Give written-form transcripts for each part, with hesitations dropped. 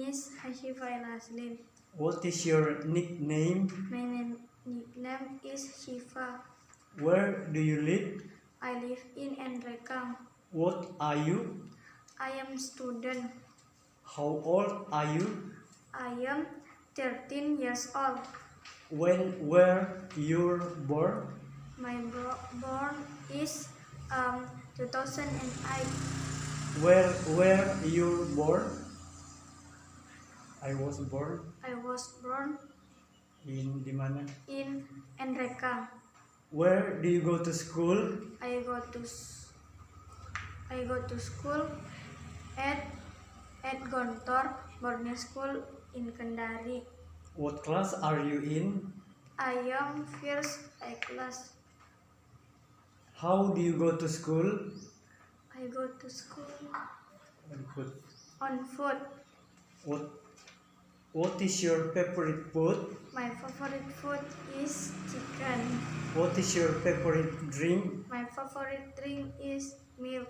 is Hashifa Elaslin. What is your nickname? My nickname is Shifa. Where do you live? I live in Enrekang. What are you? I am student. How old are you? I am 13 years old. When were you born? My born is 2008. Where were you born? I was born I was born in di mana? in Enrekang. Where do you go to school? I go to school at Gontor Boarding School in Kendari. What class are you in? I am first class. How do you go to school? I go to school Good. on foot. What is your favorite food? My favorite food is chicken. What is your favorite drink? My favorite drink is milk.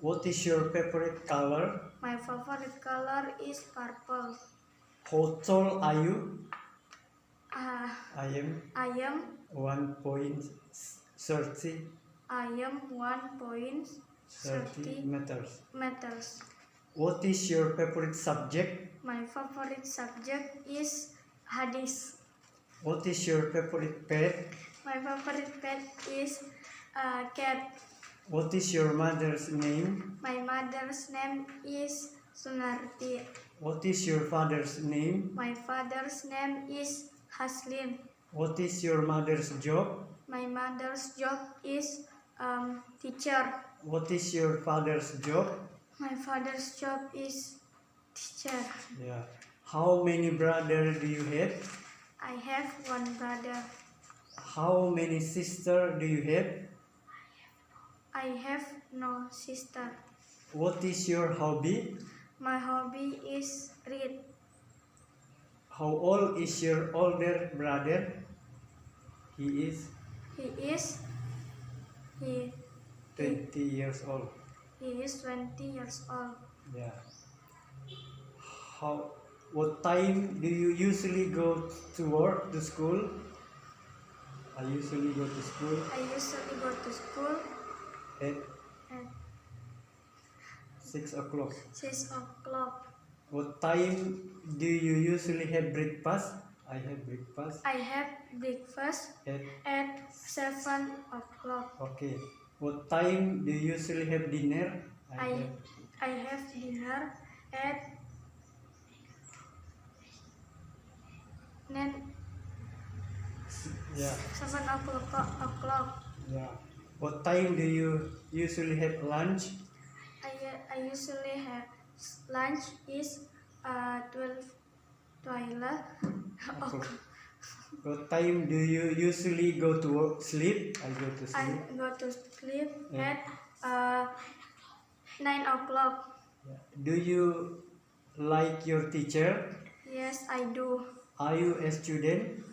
What is your favorite color? My favorite color is purple. How tall are you? I I am am 1.30 1.30 meters. meters. What is your favorite subject? My favorite subject is Hadith. What is your favorite pet? My favorite pet is cat. What is your mother's name? My mother's name is Sunarti. What is your father's name? My father's name is Haslin. What is your mother's job? My mother's job is teacher. What is your father's job? My father's job is teacher. Yeah. How many brothers do you have? I have one brother. How many sisters do you have? I have no sister. What is your hobby? My hobby is read. How old is your older brother? He is He 20 years old. is 20 years old. Yeah. What time do you usually go to school? I usually go to school I usually go to school at at 6 o'clock. 6 o'clock. What time do you usually have breakfast? I have breakfast I have breakfast at, at 7 o'clock. okay. What time do you usually have dinner? I have dinner at 7 Yeah. o'clock. Yeah. What time do you usually have lunch? I usually have lunch is 12 o'clock. What time do you usually go to sleep? I go to I sleep. go to sleep Yeah. at 9 o'clock. Yeah. Do you like your teacher? Yes, I do. Are you a student?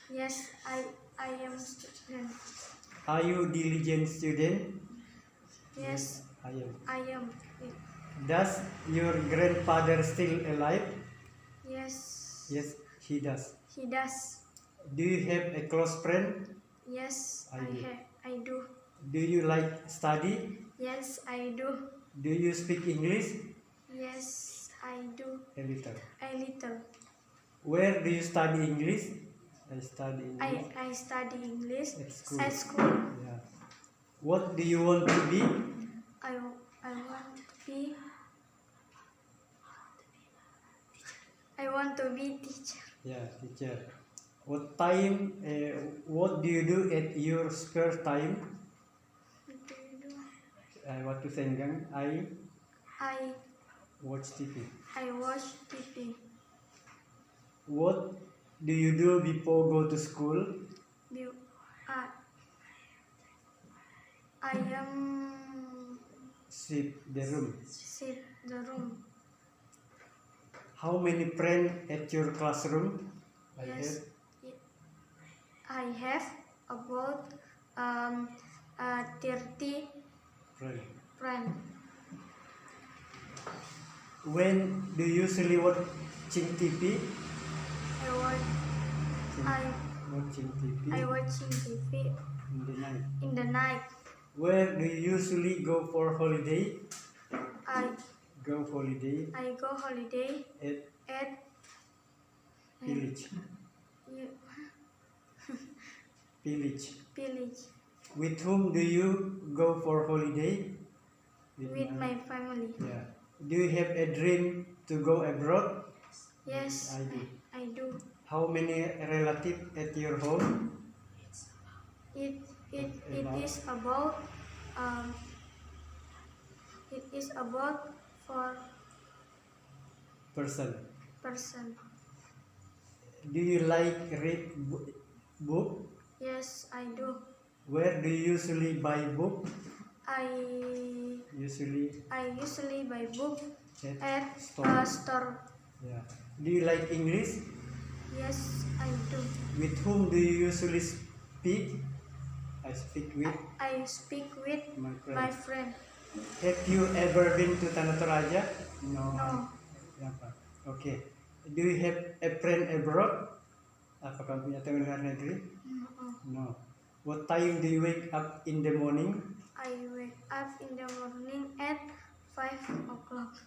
Yes, I am student. Are you diligent student? Yes, I am. I am. Does your grandfather still alive? Yes, Yes, he does. he does. Do you have a close friend? Yes, I do. I do. Do you like study? Yes, I do. Do you speak English? Yes, I do. A little. A little. Where do you study English? I study English I study English at school. at school. Yeah. What do you want to be? I want to be. I want to be teacher. Yeah, teacher. What time? What do you do at your spare time? What do you do? Waktu senggang, I I watch TV. watch TV. What do you do before go to school? I am Sweep the room. sit the room. How many friends at your classroom? Yes, I have about 30 Friends. friends. When do you usually watching TV? Watching TV I watching TV in the night. in the night. Where do you usually go for holiday? I Go holiday go holiday at at village. Village. village With whom do you go for holiday? with my family. Yeah. Do you have a dream to go abroad? Yes, I do. I do. How many relatives at your home? It is about it is about 4 Person. person. Do you like read book? Yes, I do. Where do you usually buy book? I usually buy book at store. a store. Yeah. Do you like English? Yes, I do. With whom do you usually speak? I speak with I speak with my friend. my friend. Have you ever been to Tanah Toraja? No. No. Apa? Okay. Do you have a friend abroad? Apakah punya teman luar negeri? No. What time do you wake up in the morning? I wake up in the morning at 5 o'clock.